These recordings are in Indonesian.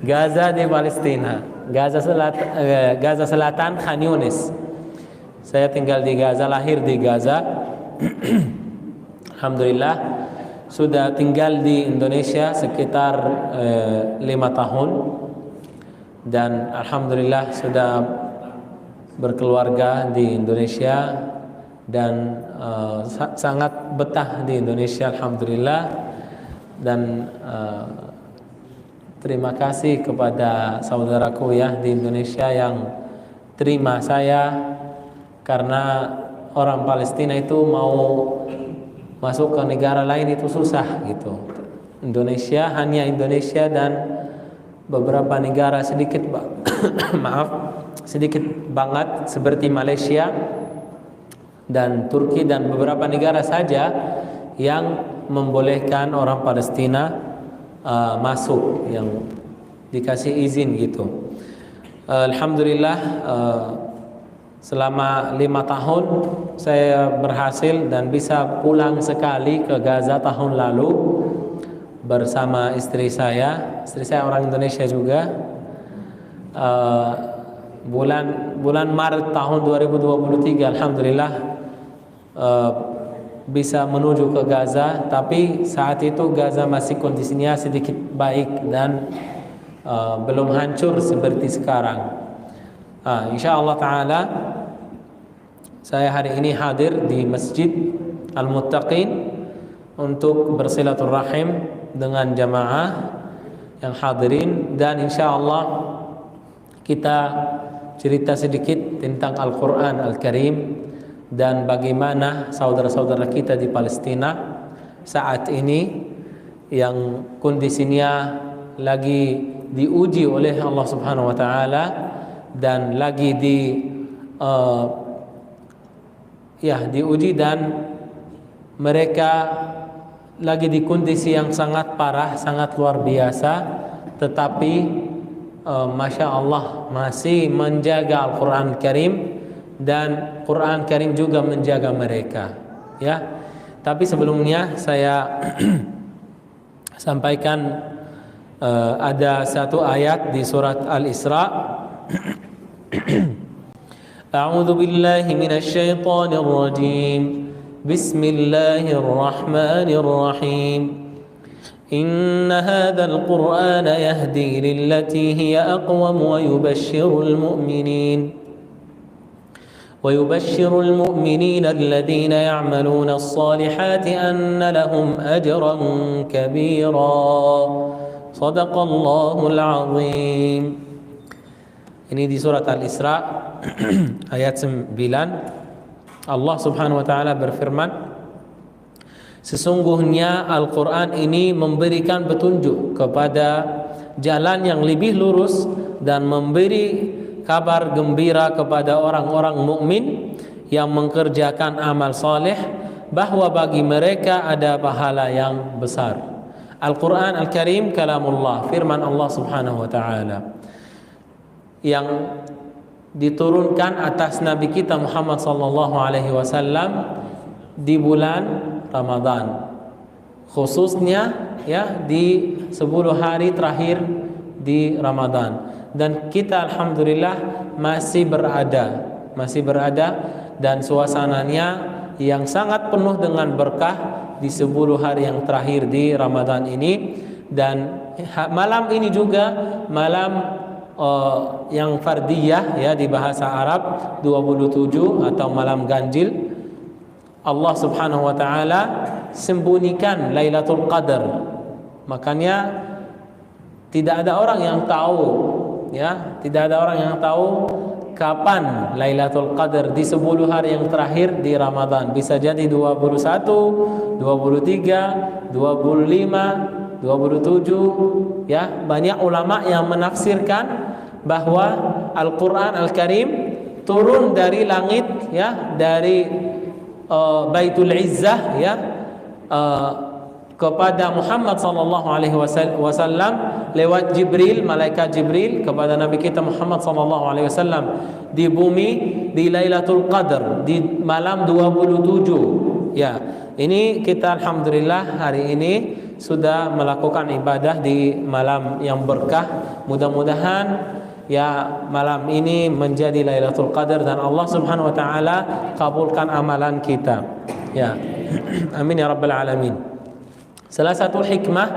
Gaza di Palestina, Gaza Selatan, Khan Yunis. Saya tinggal di Gaza, lahir di Gaza. Alhamdulillah sudah tinggal di Indonesia sekitar 5 tahun, dan alhamdulillah sudah berkeluarga di Indonesia dan sangat betah di Indonesia, alhamdulillah. Dan terima kasih kepada saudaraku ya di Indonesia yang terima saya, karena orang Palestina itu mau masuk ke negara lain itu susah gitu. Indonesia, hanya Indonesia dan beberapa negara sedikit sedikit banget seperti Malaysia dan Turki dan beberapa negara saja yang membolehkan orang Palestina masuk, yang dikasih izin gitu. Alhamdulillah selama 5 tahun saya berhasil dan bisa pulang sekali ke Gaza tahun lalu bersama istri saya. Istri saya orang Indonesia juga. Bulan Maret tahun 2023 alhamdulillah bisa menuju ke Gaza, tapi saat itu Gaza masih kondisinya sedikit baik dan belum hancur seperti sekarang. Insyaallah taala saya hari ini hadir di Masjid Al-Muttaqin untuk bersilaturahim dengan jamaah yang hadirin, dan insyaallah kita cerita sedikit tentang Al-Quran Al-Karim dan bagaimana saudara-saudara kita di Palestina saat ini yang kondisinya lagi diuji oleh Allah Subhanahu wa taala dan lagi diuji, dan mereka lagi di kondisi yang sangat parah, sangat luar biasa, tetapi Masya Allah masih menjaga Al-Quran Karim, dan Quran Karim juga menjaga mereka ya. Tapi sebelumnya saya sampaikan ada satu ayat di surat Al-Isra. A'udzu billahi minasy syaithanir rajim. Bismillahirrahmanirrahim. Inna hadzal Qur'ana yahdi lillati hiya aqwam wa yubashshirul mu'minina alladhina ya'maluna as-salihati anna lahum ajran kabira. Shadaqallahul 'azim. Ini di surat Al-Isra ayat 9. Allah Subhanahu wa taala berfirman, sesungguhnya Al-Quran ini memberikan petunjuk kepada jalan yang lebih lurus dan memberi kabar gembira kepada orang-orang mukmin yang mengerjakan amal saleh bahwa bagi mereka ada pahala yang besar. Al-Quran Al-Karim kalamullah, firman Allah Subhanahu wa taala yang diturunkan atas Nabi kita Muhammad sallallahu alaihi wasallam di bulan Ramadan, khususnya ya di 10 hari terakhir di Ramadan, dan kita alhamdulillah masih berada dan suasananya yang sangat penuh dengan berkah di 10 hari yang terakhir di Ramadan ini. Dan malam ini juga malam yang fardiyah ya di bahasa Arab 27 atau malam ganjil. Allah Subhanahu wa taala sembunyikan Lailatul Qadar. Makanya tidak ada orang yang tahu ya, tidak ada orang yang tahu kapan Lailatul Qadar di 10 hari yang terakhir di Ramadan. Bisa jadi 21, 23, 25, 27 ya. Banyak ulama yang menafsirkan bahwa Al-Quran Al-Karim turun dari langit ya, dari Baitul Izzah ya, kepada Muhammad sallallahu alaihi wasallam lewat Jibril, malaikat Jibril kepada Nabi kita Muhammad sallallahu alaihi wasallam di bumi di Lailatul Qadar di malam 27 ya. Ini kita alhamdulillah hari ini sudah melakukan ibadah di malam yang berkah. Mudah-mudahan ya malam ini menjadi Lailatul Qadar dan Allah Subhanahu wa taala kabulkan amalan kita. Ya. Amin ya rabbal alamin. Salah satu hikmah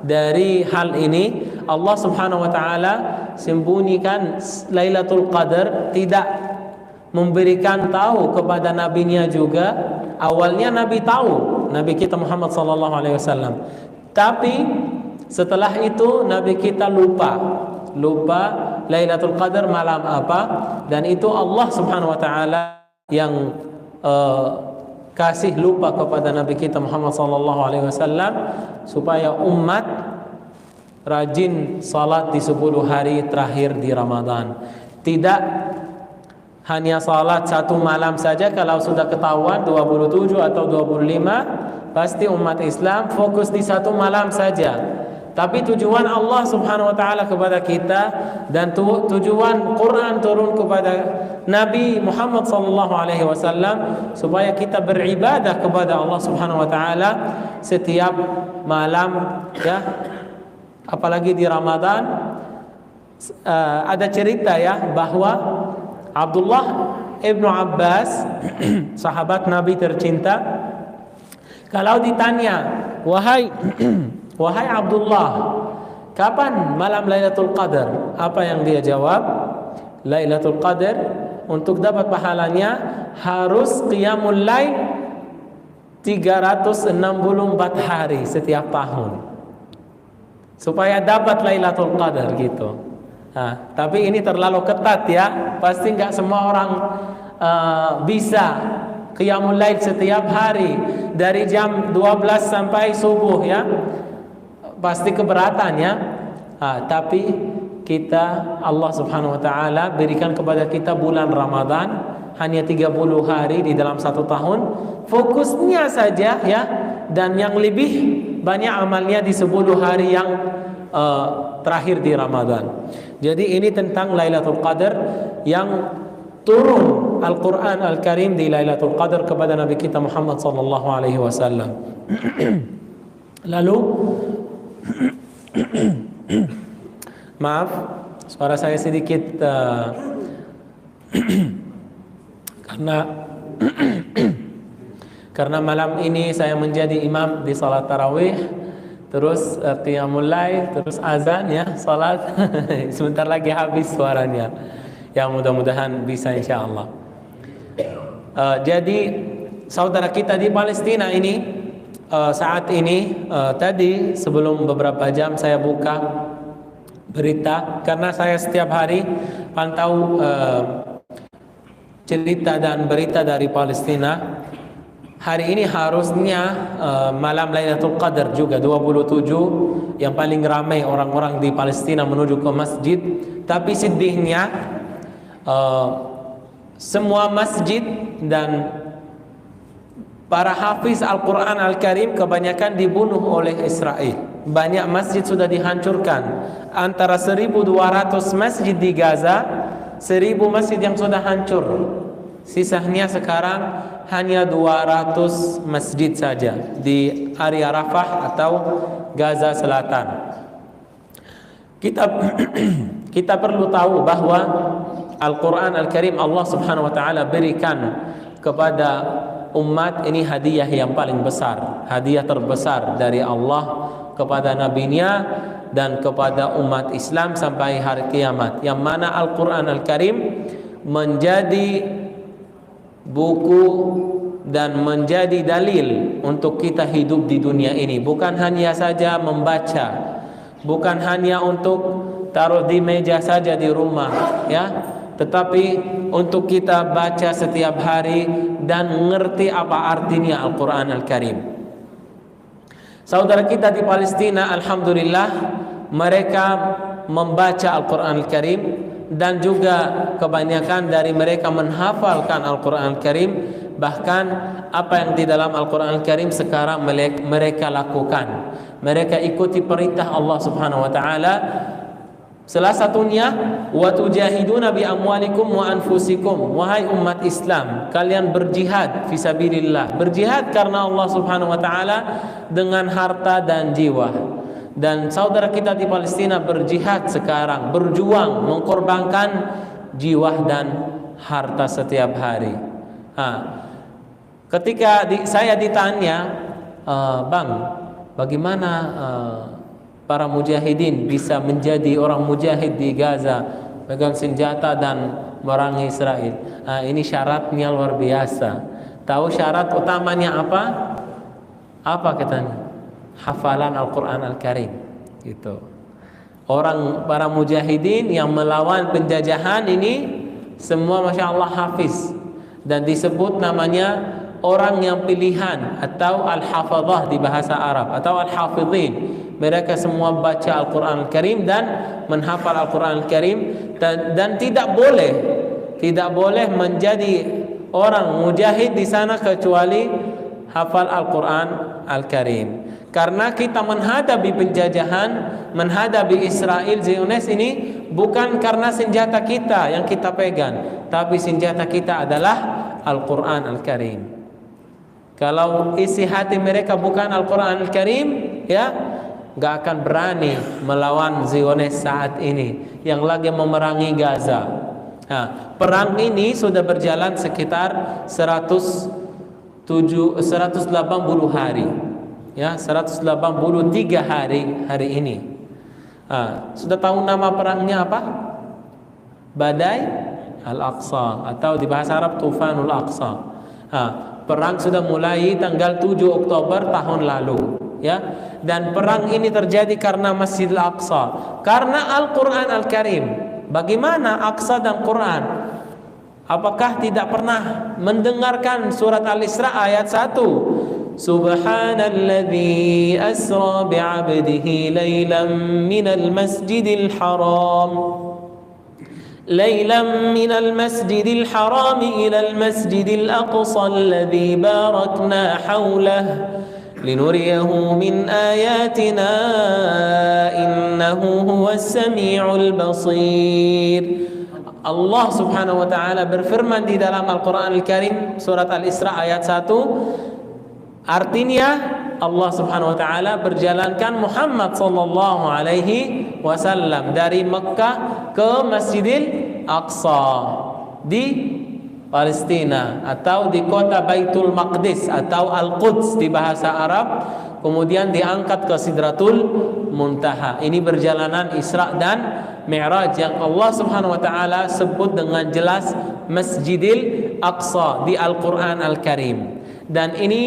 dari hal ini, Allah Subhanahu wa taala sembunyikan Lailatul Qadar, tidak memberikan tahu kepada nabinya juga. Awalnya Nabi tahu, Nabi kita Muhammad sallallahu alaihi wasallam. Tapi setelah itu Nabi kita lupa Lailatul Qadar malam apa, dan itu Allah Subhanahu wa taala yang kasih lupa kepada Nabi kita Muhammad sallallahu alaihi wasallam supaya umat rajin salat di 10 hari terakhir di Ramadan. Tidak hanya salat satu malam saja, kalau sudah ketahuan 27 atau 25 pasti umat Islam fokus di satu malam saja. Tapi tujuan Allah Subhanahu wa taala kepada kita dan tujuan Quran turun kepada Nabi Muhammad sallallahu alaihi wasallam supaya kita beribadah kepada Allah Subhanahu wa taala setiap malam, ya. Apalagi di Ramadan. Ada cerita ya bahwa Abdullah ibnu Abbas sahabat Nabi tercinta, kalau ditanya, wahai Abdullah, kapan malam Lailatul Qadar? Apa yang dia jawab? Lailatul Qadar untuk dapat pahalanya harus qiyamul lail 364 hari setiap tahun supaya dapat Lailatul Qadar gitu. Nah, tapi ini terlalu ketat ya. Pasti nggak semua orang bisa qiyamul lail setiap hari dari jam 12 sampai subuh ya. Pasti keberatan ya. Tapi kita, Allah Subhanahu wa taala berikan kepada kita bulan Ramadan hanya 30 hari di dalam satu tahun. Fokusnya saja ya, dan yang lebih banyak amalnya di 10 hari yang terakhir di Ramadan. Jadi ini tentang Lailatul Qadar yang turun Al-Quran Al-Karim di Lailatul Qadar kepada Nabi kita Muhammad sallallahu alaihi wasallam. Lalu maaf, suara saya sedikit karena malam ini saya menjadi imam di salat tarawih, terus qiyamul lail, terus azan ya, salat. Sebentar lagi habis suaranya. Ya mudah-mudahan bisa insyaallah. Jadi saudara kita di Palestina ini saat ini tadi sebelum beberapa jam saya buka berita, karena saya setiap hari pantau cerita dan berita dari Palestina. Hari ini harusnya malam Lailatul Qadar juga 27 yang paling ramai orang-orang di Palestina menuju ke masjid. Tapi sedihnya semua masjid dan para hafiz Al-Quran Al-Karim kebanyakan dibunuh oleh Israel. Banyak masjid sudah dihancurkan. Antara 1.200 masjid di Gaza, 1.000 masjid yang sudah hancur. Sisanya sekarang hanya 200 masjid saja di area Rafah atau Gaza Selatan. Kita perlu tahu bahwa Al-Quran Al-Karim Allah Subhanahu wa taala berikan kepada umat ini hadiah yang paling besar, hadiah terbesar dari Allah kepada nabinya dan kepada umat Islam sampai hari kiamat, yang mana Al-Quran Al-Karim menjadi buku dan menjadi dalil untuk kita hidup di dunia ini. Bukan hanya saja membaca, bukan hanya untuk taruh di meja saja di rumah ya, tetapi untuk kita baca setiap hari dan mengerti apa artinya Al-Quran Al-Karim. Saudara kita di Palestina, alhamdulillah, mereka membaca Al-Quran Al-Karim, dan juga kebanyakan dari mereka menghafalkan Al-Quran Al-Karim. Bahkan apa yang di dalam Al-Quran Al-Karim sekarang mereka lakukan. Mereka ikuti perintah Allah Subhanahu wa taala Salah satunya wa tujahiduna bi amwalikum wa anfusikum. Wahai umat Islam, kalian berjihad fisabilillah. Berjihad karena Allah Subhanahu wa taala dengan harta dan jiwa. Dan saudara kita di Palestina berjihad sekarang, berjuang mengorbankan jiwa dan harta setiap hari. Ketika saya ditanya, Bang, bagaimana para mujahidin bisa menjadi orang mujahid di Gaza, pegang senjata dan merangi Israel? Ini syaratnya luar biasa. Tahu syarat utamanya apa? Apa katanya? Hafalan Al-Quran Al-Karim. Gitu. Orang para mujahidin yang melawan penjajahan ini semua masya Allah hafiz, dan disebut namanya orang yang pilihan atau al-hafadhah di bahasa Arab, atau al-hafidhin. Mereka semua baca Al-Quran Al-Karim dan menghafal Al-Quran Al-Karim, dan tidak boleh menjadi orang mujahid di sana kecuali hafal Al-Quran Al-Karim. Karena kita menghadapi penjajahan, menghadapi Israel Zionis ini bukan karena senjata kita yang kita pegang, tapi senjata kita adalah Al-Quran Al-Karim. Kalau isi hati mereka bukan Al-Quran Al-Karim, ya gak akan berani melawan Zionis saat ini yang lagi memerangi Gaza. Perang ini sudah berjalan sekitar 180 hari, ya 183 hari ini. Sudah tahu nama perangnya apa? Badai Al-Aqsa, atau di bahasa Arab Tufanul Aqsa. Perang sudah mulai tanggal 7 Oktober tahun lalu, ya. Dan perang ini terjadi karena Masjidil Aqsa, karena Al-Quran Al-Karim. Bagaimana Aqsa dan Quran? Apakah tidak pernah mendengarkan surat Al-Isra ayat 1? Subhanalladzi asra bi'abdihi laylan minal masjidil haram ilal masjidil aqsa alladzi barakna hawlahu linuriyahu min ayatina innahu huwas sami'ul basir. Allah Subhanahu wa taala berfirman di dalam Al-Qur'an Al-Karim surat Al-Isra ayat 1. Artinya Allah Subhanahu wa taala berjalankan Muhammad sallallahu alaihi wasallam dari Mekah ke Masjidil Aqsa di Palestina, atau di kota Baitul Maqdis atau Al-Quds di bahasa Arab, kemudian diangkat ke Sidratul Muntaha. Ini perjalanan Isra dan Mi'raj yang Allah Subhanahu wa taala sebut dengan jelas Masjidil Aqsa di Al-Qur'an Al-Karim. Dan ini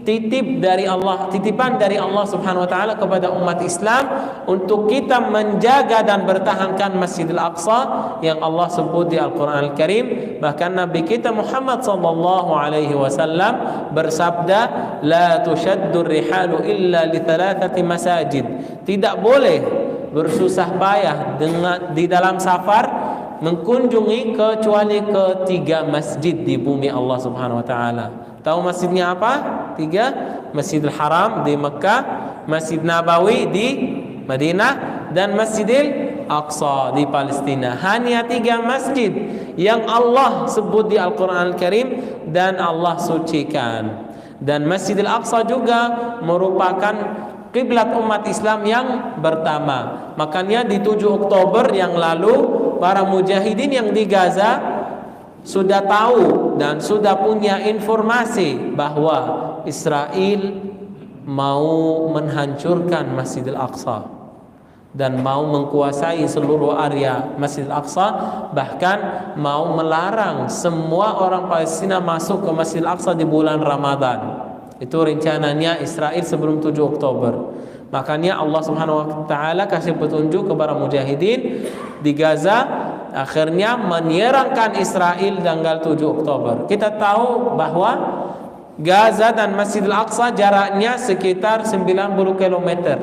titipan dari Allah Subhanahu wa taala kepada umat Islam untuk kita menjaga dan bertahankan Masjidil Aqsa yang Allah sebut di Al-Qur'an Al-Karim. Bahkan Nabi kita Muhammad sallallahu alaihi wasallam bersabda, la tushaddur rihalu illa li thalathati masajid. Tidak boleh bersusah payah di dalam safar mengunjungi kecuali ke 3 masjid di bumi Allah Subhanahu wa taala. Tahu masjidnya apa? 3, Masjidil Haram di Mekah, Masjid Nabawi di Madinah, dan Masjidil Aqsa di Palestina. Hanya 3 masjid yang Allah sebut di Al-Quran Al-Karim dan Allah sucikan. Dan Masjidil Aqsa juga merupakan kiblat umat Islam yang pertama. Makanya di 7 Oktober yang lalu para mujahidin yang di Gaza sudah tahu dan sudah punya informasi bahwa Israel mau menghancurkan Masjidil Aqsa dan mau menguasai seluruh area Masjidil Aqsa, bahkan mau melarang semua orang Palestina masuk ke Masjidil Aqsa di bulan Ramadan. Itu rencananya Israel sebelum 7 Oktober. Makanya Allah Subhanahu wa taala kasih petunjuk kepada mujahidin di Gaza, akhirnya menyerangkan Israel tanggal 7 Oktober. Kita tahu bahwa Gaza dan Masjidil Aqsa jaraknya sekitar 90 km.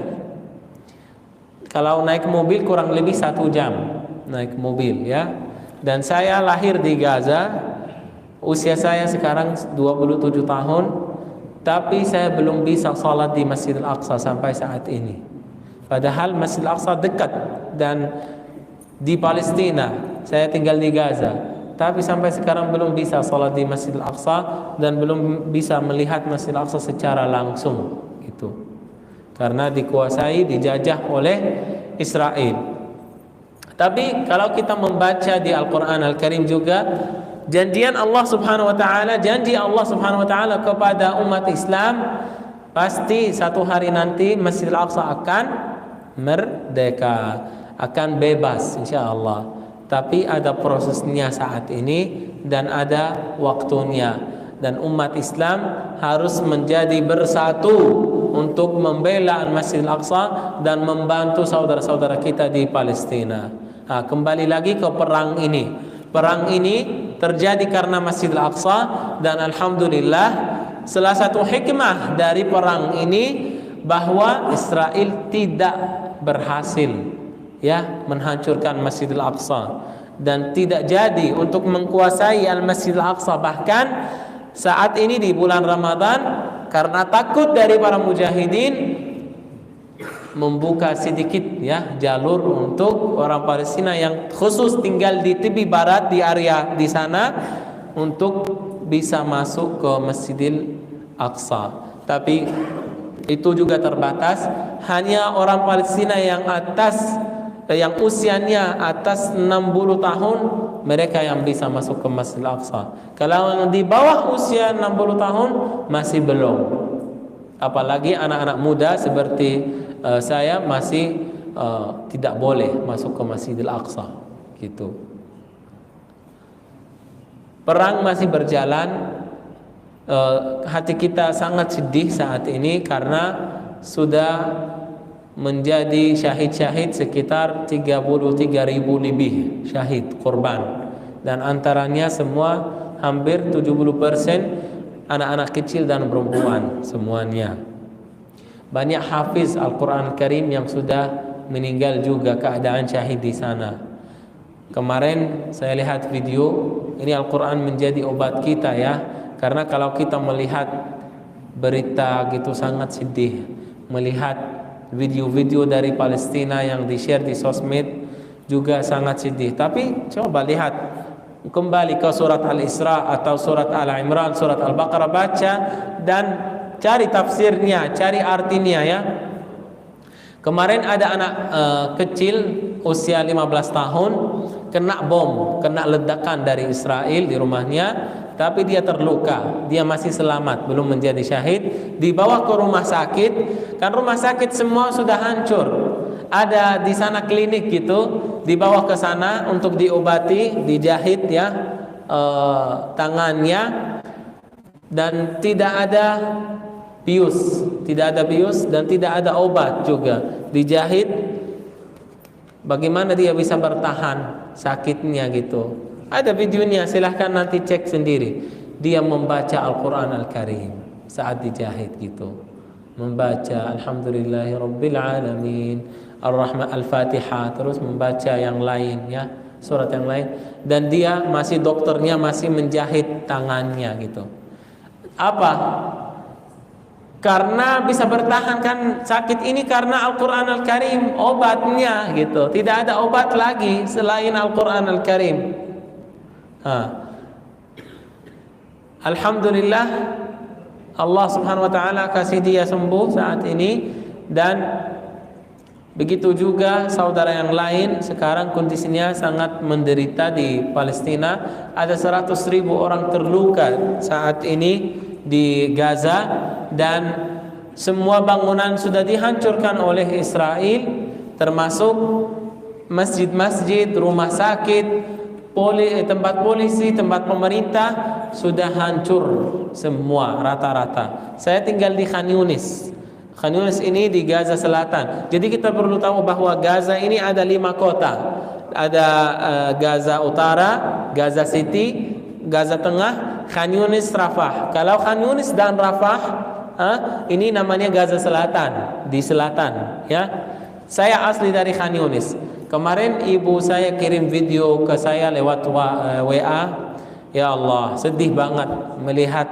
Kalau naik mobil kurang lebih 1 jam naik mobil, ya. Dan saya lahir di Gaza, usia saya sekarang 27 tahun, tapi saya belum bisa salat di Masjidil Aqsa sampai saat ini. Padahal Masjidil Aqsa dekat dan di Palestina, saya tinggal di Gaza, tapi sampai sekarang belum bisa salat di Masjidil Aqsa dan belum bisa melihat Masjidil Aqsa secara langsung itu. Karena dikuasai, dijajah oleh Israel. Tapi kalau kita membaca di Al-Quran Al-Karim juga, janji Allah Subhanahu wa taala kepada umat Islam, pasti satu hari nanti Masjidil Aqsa akan merdeka, akan bebas insyaallah. Tapi ada prosesnya saat ini dan ada waktunya, dan umat Islam harus menjadi bersatu untuk membela Masjidil Aqsa dan membantu saudara-saudara kita di Palestina. Kembali lagi ke perang ini. Perang ini terjadi karena Masjidil Aqsa, dan alhamdulillah salah satu hikmah dari perang ini bahwa Israel tidak berhasil menghancurkan Masjidil Aqsa dan tidak jadi untuk menguasai Al-Masjidil Aqsa. Bahkan saat ini di bulan Ramadan, karena takut dari para mujahidin, membuka sedikit jalur untuk orang Palestina yang khusus tinggal di tepi barat, di area di sana, untuk bisa masuk ke Masjidil Aqsa. Tapi itu juga terbatas, hanya orang Palestina yang usianya atas 60 tahun, mereka yang bisa masuk ke Masjidil Aqsa. Kalau yang di bawah usia 60 tahun masih belum. Apalagi anak-anak muda seperti saya masih tidak boleh masuk ke Masjidil Aqsa gitu. Perang masih berjalan. Hati kita sangat sedih saat ini karena sudah menjadi syahid-syahid sekitar 33.000 lebih syahid korban, dan antaranya semua hampir 70% anak-anak kecil dan perempuan semuanya. Banyak hafiz Al-Quran Karim yang sudah meninggal juga keadaan syahid di sana. Kemarin saya lihat video, ini Al-Quran menjadi obat kita karena kalau kita melihat berita gitu sangat sedih, melihat video-video dari Palestina yang di-share di sosmed juga sangat sedih. Tapi coba lihat kembali ke surat Al-Isra atau surat Al-Imran, surat Al-Baqarah, baca dan cari tafsirnya, cari artinya Kemarin ada anak kecil usia 15 tahun kena bom, kena ledakan dari Israel di rumahnya, tapi dia terluka, dia masih selamat, belum menjadi syahid. Dibawa ke rumah sakit, kan rumah sakit semua sudah hancur. Ada di sana klinik gitu, dibawa ke sana untuk diobati, dijahit tangannya, dan tidak ada bius dan tidak ada obat juga, dijahit. Bagaimana dia bisa bertahan sakitnya gitu? Ada videonya, silahkan nanti cek sendiri. Dia membaca Al-Quran Al-Karim saat dijahit gitu, membaca Alhamdulillahirabbil alamin, Ar-Rahman, Al-Fatihah, terus membaca yang lain surat yang lain, dan dia dokternya masih menjahit tangannya gitu. Apa? Karena bisa bertahan kan sakit ini karena Al-Quran Al-Karim obatnya gitu. Tidak ada obat lagi selain Al-Quran Al-Karim. Alhamdulillah, Allah Subhanahu wa taala kasih dia sembuh saat ini, dan begitu juga saudara yang lain sekarang kondisinya sangat menderita di Palestina. Ada 100.000 orang terluka saat ini di Gaza, dan semua bangunan sudah dihancurkan oleh Israel, termasuk masjid-masjid, rumah sakit, tempat polisi, tempat pemerintah sudah hancur semua rata-rata. Saya tinggal di Khan Yunis. Khan Yunis ini di Gaza Selatan. Jadi kita perlu tahu bahwa Gaza ini ada 5 kota. Ada Gaza Utara, Gaza City, Gaza Tengah, Khan Yunis, Rafah. Kalau Khan Yunis dan Rafah, ini namanya Gaza Selatan, di selatan Saya asli dari Khan Yunis. Kemarin ibu saya kirim video ke saya lewat WA. Ya Allah, sedih banget melihat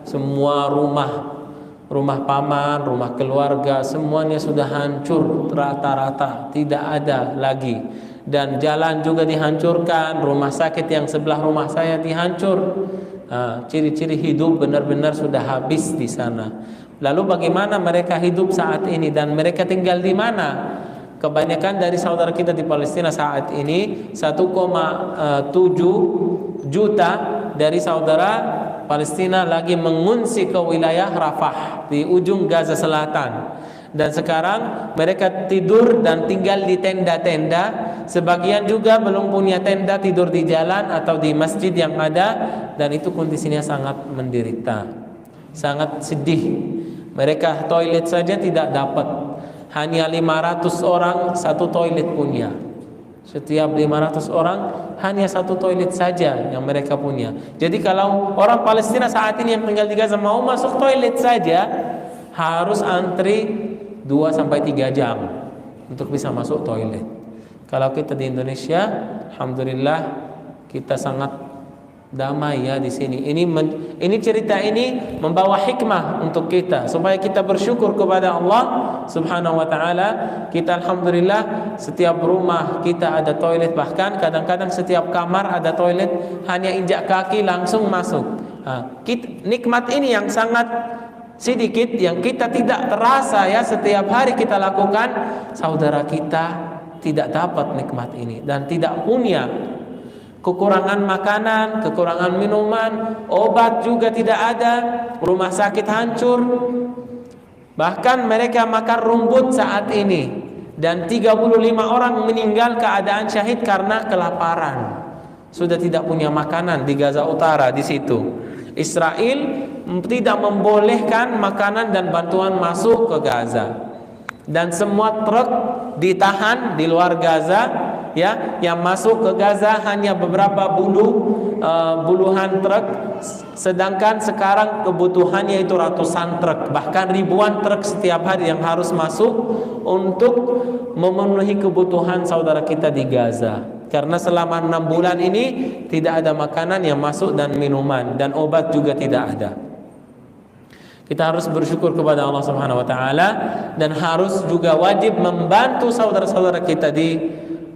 semua rumah paman, rumah keluarga, semuanya sudah hancur rata-rata, tidak ada lagi. dan jalan juga dihancurkan, rumah sakit yang sebelah rumah saya dihancur. Ciri-ciri hidup benar-benar sudah habis di sana. Lalu bagaimana mereka hidup saat ini dan mereka tinggal di mana? Kebanyakan dari saudara kita di Palestina saat ini 1,7 juta dari saudara Palestina lagi mengungsi ke wilayah Rafah di ujung Gaza Selatan. Dan sekarang mereka tidur dan tinggal di tenda-tenda. Sebagian juga belum punya tenda, tidur di jalan atau di masjid yang ada. Dan itu kondisinya sangat menderita, sangat sedih. Mereka toilet saja tidak dapat. Hanya 500 orang satu toilet punya. Setiap 500 orang hanya satu toilet saja yang mereka punya. Jadi kalau orang Palestina saat ini yang tinggal di Gaza mau masuk toilet saja harus antri 2-3 jam untuk bisa masuk toilet. Kalau kita di Indonesia, alhamdulillah kita sangat damai ya di sini. Ini cerita ini membawa hikmah untuk kita supaya kita bersyukur kepada Allah Subhanahu wa taala. Kita alhamdulillah setiap rumah kita ada toilet, bahkan kadang-kadang setiap kamar ada toilet, hanya injak kaki langsung masuk. Nikmat ini yang sangat sedikit yang kita tidak terasa ya, setiap hari kita lakukan. Saudara kita tidak dapat nikmat ini dan tidak punya. Kekurangan makanan, kekurangan minuman, obat juga tidak ada, rumah sakit hancur. Bahkan mereka makan rumput saat ini, dan 35 orang meninggal keadaan syahid karena kelaparan. Sudah tidak punya makanan di Gaza Utara di situ. Israel tidak membolehkan makanan dan bantuan masuk ke Gaza. Dan semua truk ditahan di luar Gaza ya, yang masuk ke Gaza hanya beberapa puluhan truk, sedangkan sekarang kebutuhannya itu ratusan truk, bahkan ribuan truk setiap hari yang harus masuk untuk memenuhi kebutuhan saudara kita di Gaza. Karena selama 6 bulan ini tidak ada makanan yang masuk dan minuman, dan obat juga tidak ada. Kita harus bersyukur kepada Allah Subhanahu wa taala dan harus juga wajib membantu saudara-saudara kita di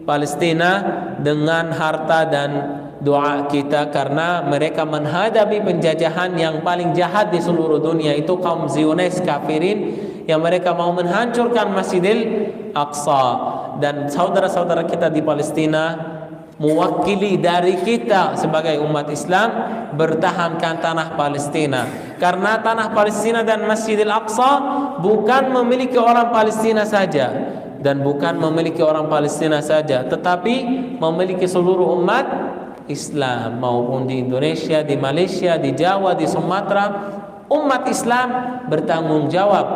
Palestina dengan harta dan doa kita, karena mereka menghadapi penjajahan yang paling jahat di seluruh dunia, itu kaum Zionis kafirin yang mereka mau menghancurkan Masjidil Aqsa. Dan saudara-saudara kita di Palestina mewakili dari kita sebagai umat Islam bertahankan tanah Palestina, karena tanah Palestina dan Masjidil Aqsa bukan memiliki orang Palestina saja, dan bukan memiliki orang Palestina saja, tetapi memiliki seluruh umat Islam, maupun di Indonesia, di Malaysia, di Jawa, di Sumatera. Umat Islam bertanggung jawab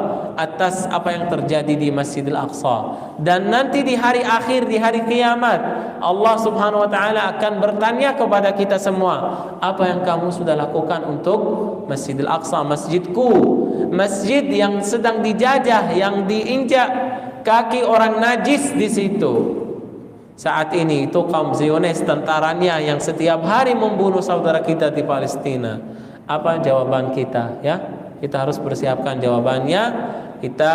atas apa yang terjadi di Masjidil Aqsa. Dan nanti di hari akhir, di hari kiamat, Allah Subhanahu wa taala akan bertanya kepada kita semua, apa yang kamu sudah lakukan untuk Masjidil Aqsa, masjidku, masjid yang sedang dijajah, yang diinjak kaki orang najis di situ. Saat ini itu kaum Zionis, tentaranya yang setiap hari membunuh saudara kita di Palestina. Apa jawaban kita ya? Kita harus persiapkan jawabannya. Kita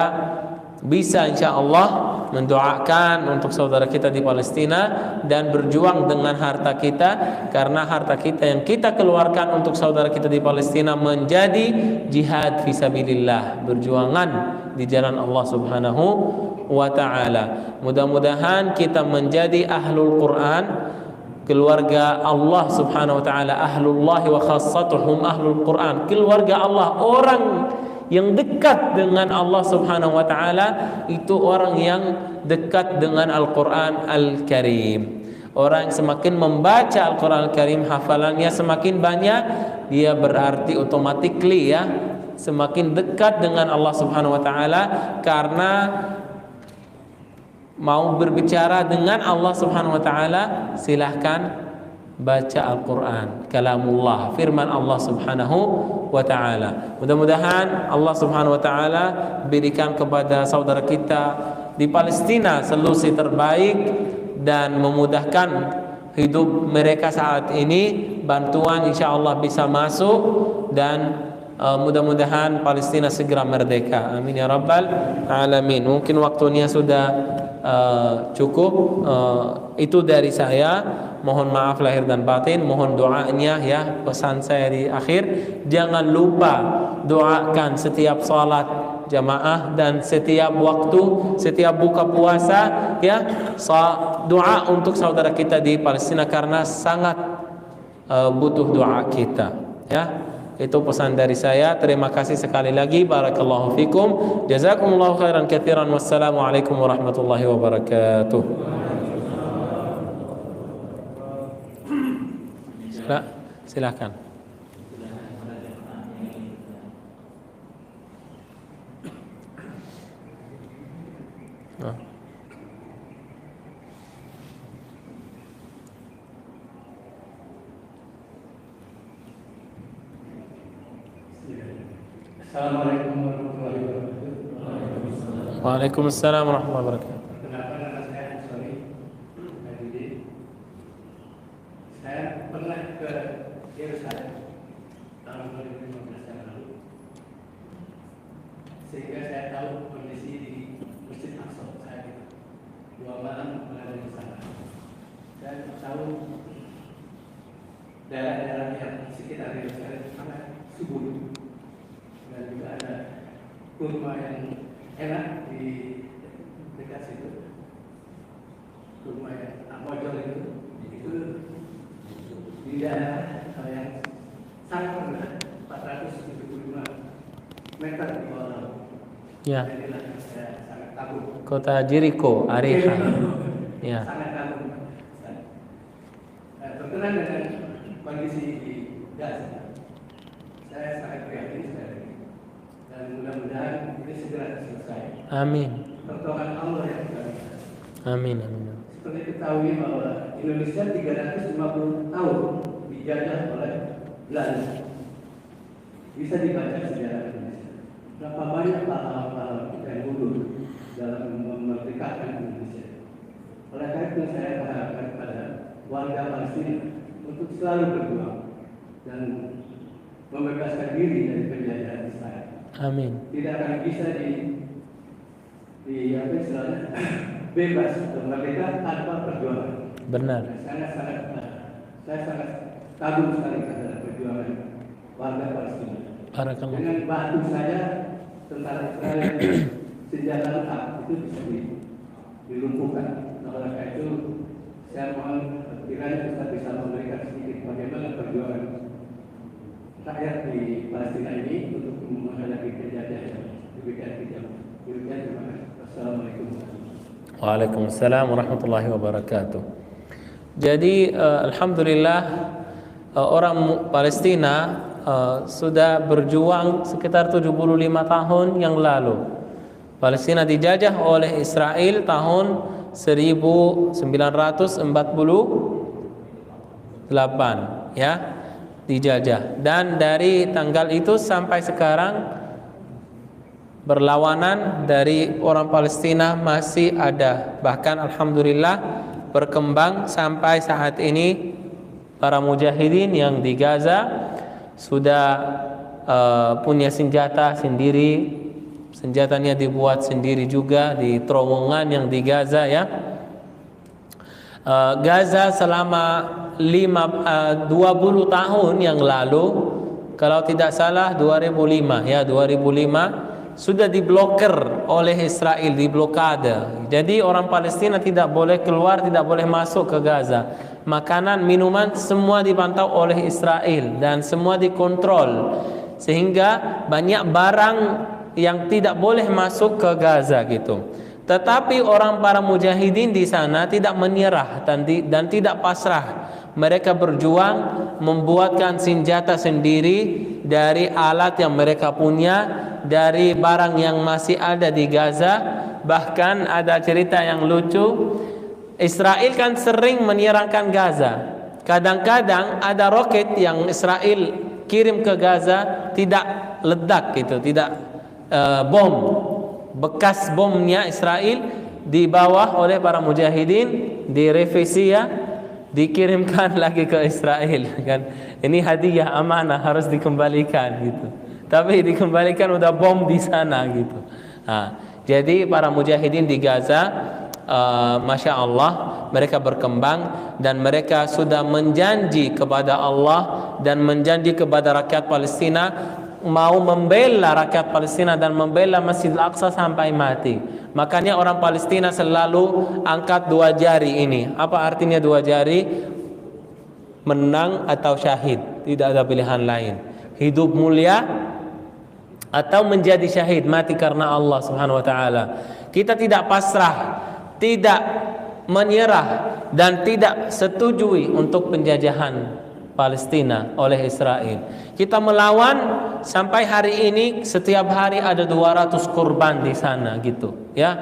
bisa insya Allah mendoakan untuk saudara kita di Palestina dan berjuang dengan harta kita, karena harta kita yang kita keluarkan untuk saudara kita di Palestina menjadi jihad fisabilillah, berjuangan di jalan Allah Subhanahu wa taala. Mudah-mudahan kita menjadi ahlul Quran, keluarga Allah Subhanahu wa taala, ahlullahi wa khassatuhum ahlul Quran, keluarga Allah, orang yang dekat dengan Allah Subhanahu wa taala itu orang yang dekat dengan Al-Qur'an Al-Karim. Orang yang semakin membaca Al-Qur'an Al-Karim, hafalannya semakin banyak, dia berarti automatically ya semakin dekat dengan Allah Subhanahu wa taala, karena mau berbicara dengan Allah Subhanahu wa taala, silahkan baca Al-Quran, kalamullah, firman Allah Subhanahu wa taala. Mudah-mudahan Allah Subhanahu wa taala berikan kepada saudara kita di Palestina solusi terbaik dan memudahkan hidup mereka saat ini. Bantuan insyaallah bisa masuk dan mudah-mudahan Palestina segera merdeka. Amin ya rabbal alamin. Mungkin waktunya sudah cukup. Itu dari saya. Mohon maaf lahir dan batin. Mohon doanya ya. Pesan saya di akhir, jangan lupa doakan setiap salat jamaah dan setiap waktu, setiap buka puasa ya. Doa untuk saudara kita di Palestina karena sangat butuh doa kita ya. Itu pesan dari saya. Terima kasih sekali lagi. Barakallahu fikum. Jazakumullahu khairan katsiran. Wassalamualaikum warahmatullahi wabarakatuh. Silakan. Assalamualaikum warahmatullahi wabarakatuh. Waalaikumsalam warahmatullahi wabarakatuh. Kenapa nama saya Sorry Habibie? Saya pernah ke Yerusalem tahun 2015 yang lalu, sehingga saya tahu kondisi di Masjid Aqsa saat itu. 2 malam berada di sana. Saya tahu daerah-daerah yang sekitar Yerusalem sangat subur. Dan juga ada kurma yang enak di dekat situ, kurma yang Amojol itu di daerah yang sangat rendah, 475 meter di bawah laut. Ya. Inilah yang saya sangat kagum. Kota Jericho, Ariha. Ya. Sangat kagum. Berkenan dengan kondisi di Gaza, saya sangat prihatin sekali. Dan mudah-mudahan ini segera selesai. Amin. Pertolongan Allah yang kita minta. Amin. Amin. Seperti ketahui bahwa Indonesia 350 tahun dijajah oleh Belanda. Bisa dibaca sejarah Indonesia. Berapa banyak pahlawan-pahlawan kita yang gugur dalam memerdekakan Indonesia. Oleh karena itu saya mengharapkan kepada warga Palestina untuk selalu berjuang dan membebaskan diri dari penjajahan Israel. Amin. Tidak akan bisa apa istilahnya bebas atau merdeka tanpa perjuangan. Benar. Saya sangat kagum sekali terhadap perjuangan warga Palestina. Barakallah. Dengan batu saja tentara Israel senjata lengkap itu bisa dilumpuhkan. Oleh karena itu saya mohon kiranya kita bisa memberikan sedikit bagaimana perjuangan rakyat di Palestina ini untuk menghadapi penjajahan yang demikian kejam. Demikian, terima kasih. Assalamualaikum. Waalaikumsalam warahmatullahi wabarakatuh. Jadi alhamdulillah orang Palestina sudah berjuang sekitar 75 tahun yang lalu. Palestina dijajah oleh Israel tahun 1948 ya. Dijajah, dan dari tanggal itu sampai sekarang berlawanan dari orang Palestina masih ada, bahkan alhamdulillah berkembang sampai saat ini. Para mujahidin yang di Gaza sudah punya senjata sendiri, senjatanya dibuat sendiri juga di terowongan yang di Gaza ya. Gaza selama 20 tahun yang lalu, kalau tidak salah 2005 ya, 2005 sudah diblokir oleh Israel, diblokade. Jadi orang Palestina tidak boleh keluar, tidak boleh masuk ke Gaza. Makanan, minuman semua dipantau oleh Israel dan semua dikontrol, sehingga banyak barang yang tidak boleh masuk ke Gaza gitu. Tetapi para mujahidin di sana tidak menyerah dan tidak pasrah. Mereka berjuang membuatkan senjata sendiri dari alat yang mereka punya, dari barang yang masih ada di Gaza. Bahkan ada cerita yang lucu, Israel kan sering menyerangkan Gaza. Kadang-kadang ada roket yang Israel kirim ke Gaza tidak ledak gitu, tidak bom. Bekas bomnya Israel dibawa oleh para mujahidin, direvisi ya, dikirimkan lagi ke Israel kan. Ini hadiah amanah, harus dikembalikan gitu. Tapi dikembalikan udah bom di sana gitu. Nah, jadi para mujahidin di Gaza Masya Allah, mereka berkembang dan mereka sudah menjanji kepada Allah dan menjanji kepada rakyat Palestina mau membela rakyat Palestina dan membela Masjidil Aqsa sampai mati. Makanya orang Palestina selalu angkat dua jari ini. Apa artinya dua jari? Menang atau syahid, tidak ada pilihan lain. Hidup mulia atau menjadi syahid, mati karena Allah Subhanahu wa taala. Kita tidak pasrah, tidak menyerah dan tidak setujui untuk penjajahan Palestina oleh Israel. Kita melawan sampai hari ini, setiap hari ada 200 korban di sana gitu ya.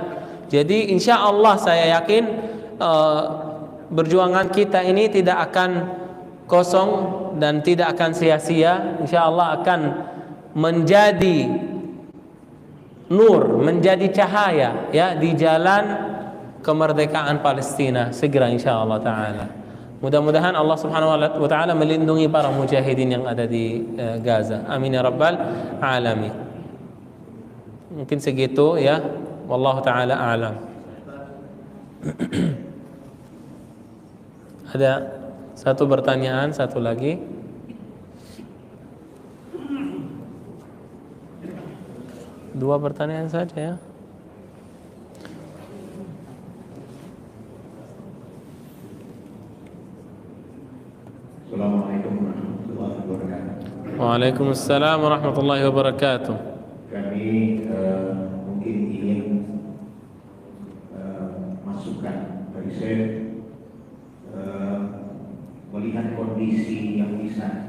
Jadi insya Allah saya yakin perjuangan kita ini tidak akan kosong dan tidak akan sia-sia. Insya Allah akan menjadi nur, menjadi cahaya ya di jalan kemerdekaan Palestina segera insya Allah taala. Mudah-mudahan Allah Subhanahu wa taala melindungi para mujahidin yang ada di Gaza. Amin ya rabbal alamin. Mungkin segitu ya. Wallahu taala a'lam. Ada satu pertanyaan, satu lagi. Dua pertanyaan saja ya. Assalamualaikum warahmatullahi wabarakatuh. Waalaikumsalam warahmatullahi wabarakatuh. Kami mungkin ingin masukan dari saya melihat kondisi yang bisa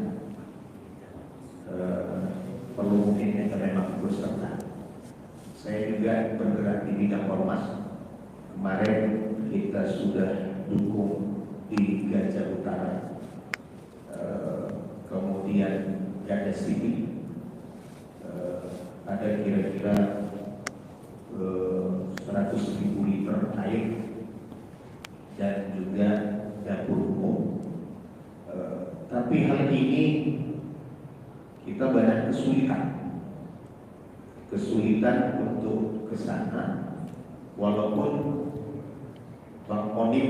perlu mungkin memang berserta. Saya juga bergerak di bidang ormas. Kemarin kita sudah dukung di Gaza Utara. Kemudian Gaza City ada kira-kira 100.000 liter air dan juga dapur umum. Tapi hal ini kita banyak kesulitan untuk ke sana, walaupun Bang Onim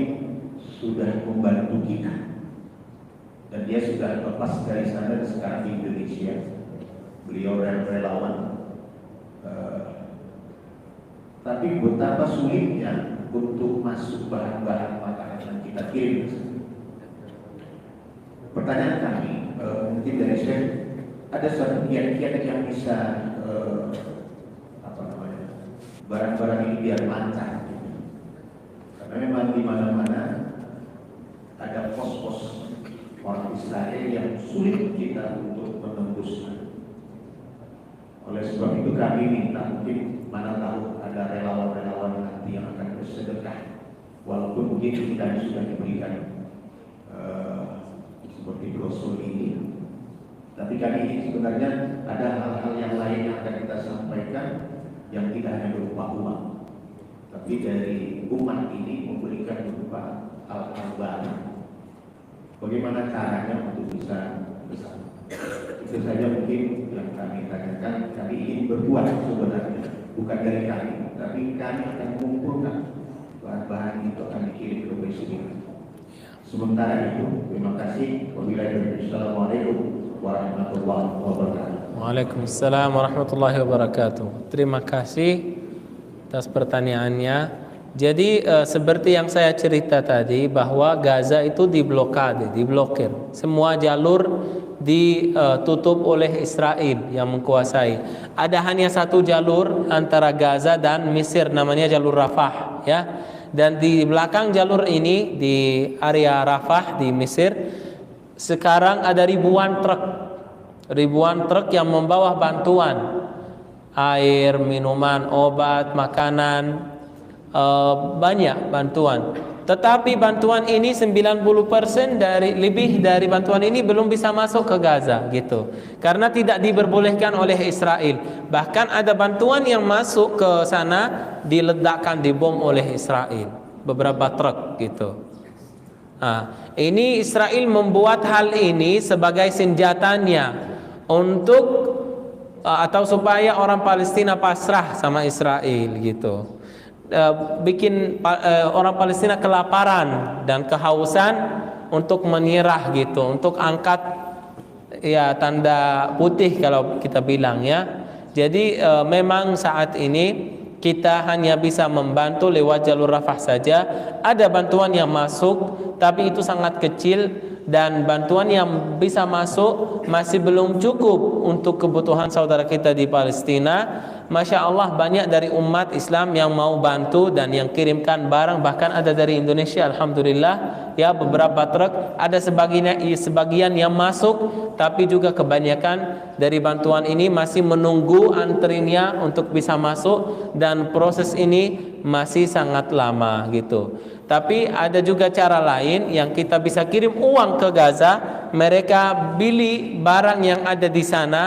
sudah membantu kita. Dan dia sudah lepas dari sana dan sekarang di Indonesia. Beliau relawan. Tapi betapa sulitnya untuk masuk bahan-bahan makanan yang kita kirim. Pertanyaan kami, mungkin dari saya, ada suatu kiat-kiat yang bisa barang-barang ini biar lancar. Karena memang di mana-mana ada pos-pos orang Israel yang sulit kita untuk menembusnya. Oleh sebab itu kami minta, mungkin mana tahu ada relawan-relawan nanti yang akan bersedekah, walaupun mungkin kita sudah diberikan seperti brosur ini, tapi kami ini sebenarnya ada hal-hal yang lain yang akan kita sampaikan yang tidak hanya berupa uang, tapi dari umat ini memberikan berupa hal-hal. Bagaimana caranya untuk bisa bersama? Itu saja mungkin yang kami tanyakan. Kami ingin berbuat sebenarnya, bukan dari kami, tapi kami akan mengumpulkan bahan-bahan itu akan dikirim ke Palestina. Sementara itu, terima kasih. Wassalamualaikum warahmatullahi wabarakatuh. Waalaikumsalam warahmatullahi wabarakatuh. Terima kasih atas pertanyaannya. Jadi seperti yang saya cerita tadi bahwa Gaza itu diblokade, diblokir. Semua jalur ditutup oleh Israel yang menguasai. Ada hanya satu jalur antara Gaza dan Mesir, namanya jalur Rafah ya. Dan di belakang jalur ini di area Rafah di Mesir sekarang ada ribuan truk yang membawa bantuan air, minuman, obat, makanan, banyak bantuan. Tetapi bantuan ini 90% lebih dari bantuan ini belum bisa masuk ke Gaza gitu. Karena tidak diperbolehkan oleh Israel. Bahkan ada bantuan yang masuk ke sana diledakkan, dibom oleh Israel. Beberapa truk gitu. Nah, ini Israel membuat hal ini sebagai senjatanya untuk atau supaya orang Palestina pasrah sama Israel gitu. bikin orang Palestina kelaparan dan kehausan untuk menyerah gitu, untuk angkat ya tanda putih kalau kita bilang ya. Jadi memang saat ini kita hanya bisa membantu lewat jalur Rafah saja. Ada bantuan yang masuk tapi itu sangat kecil, dan bantuan yang bisa masuk masih belum cukup untuk kebutuhan saudara kita di Palestina. Masya Allah, banyak dari umat Islam yang mau bantu dan yang kirimkan barang, bahkan ada dari Indonesia, alhamdulillah ya, beberapa truk. Ada sebagian yang masuk, tapi juga kebanyakan dari bantuan ini masih menunggu antrinya untuk bisa masuk, dan proses ini masih sangat lama gitu. Tapi ada juga cara lain yang kita bisa kirim uang ke Gaza, mereka beli barang yang ada di sana,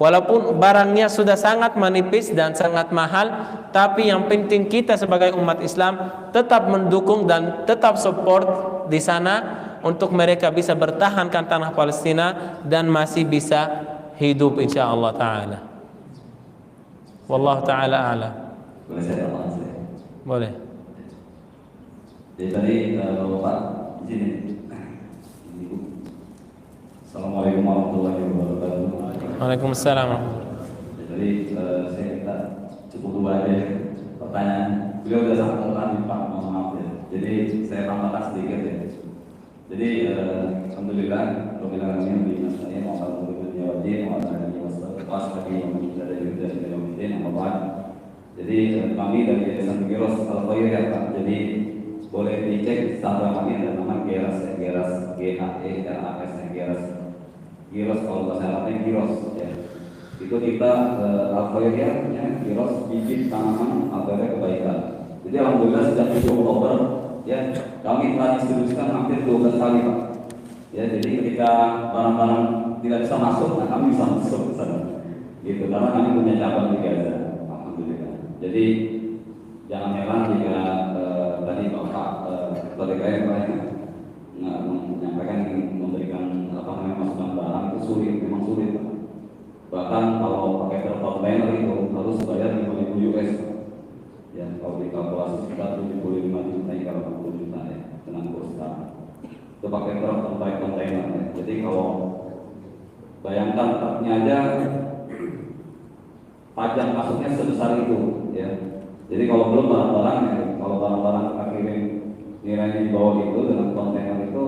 walaupun barangnya sudah sangat menipis dan sangat mahal, tapi yang penting kita sebagai umat Islam tetap mendukung dan tetap support di sana untuk mereka bisa bertahankan tanah Palestina dan masih bisa hidup insyaallah taala. Wallahu taala a'lam. Boleh saya tambahkan saya? Boleh. Jadi tadi Bapak di sini. Assalamualaikum warahmatullahi wabarakatuh. Waalaikumsalam. Jadi saya minta cukup dua aja pertanyaan. Beliau sudah sangat terang Pak, mohon maaf ya. Jadi saya tambahkan sedikit ya. Jadi alhamdulillah Rabbil alamin bi nasta'in wa ala kulli wajhin wa ala alihi washabihi wa man ittaba hidayah ila yaumil Jadi kami dari Yayasan Giros Al-Khair ya Pak. Jadi boleh dicek Instagram kami, ada nama Geras GHERAS Giros, kalau bahasa Arabnya Giros ya. Itu kita Al-Khair ya, Giros bibit tanaman Al-Khair kebaikan. Jadi alhamdulillah sejak 7 Oktober ya, kami telah distribusikan hampir 12 kali Pak. Ya, jadi ketika barang-barang tidak bisa masuk, nah kami bisa masuk ke sana. Gitu, karena kami punya cabang di Gaza. Alhamdulillah. Jadi jangan heran jika tadi Bapak Ketua menyampaikan ingin memberikan masukan barang itu sulit, memang sulit Pak. Bahkan kalau pakai kontainer itu harus bayar 5.000 US. Ya, kalau dikalkulasi sekitar 75 juta hingga 80 juta ya dengan kurs sekarang. Itu pakai kontainer ya. Jadi kalau bayangkan truknya aja pajak masuknya sebesar itu ya. Jadi kalau belum barang-barang ya, kalau barang-barang kita kirim nilainya di bawah itu dengan kontainer itu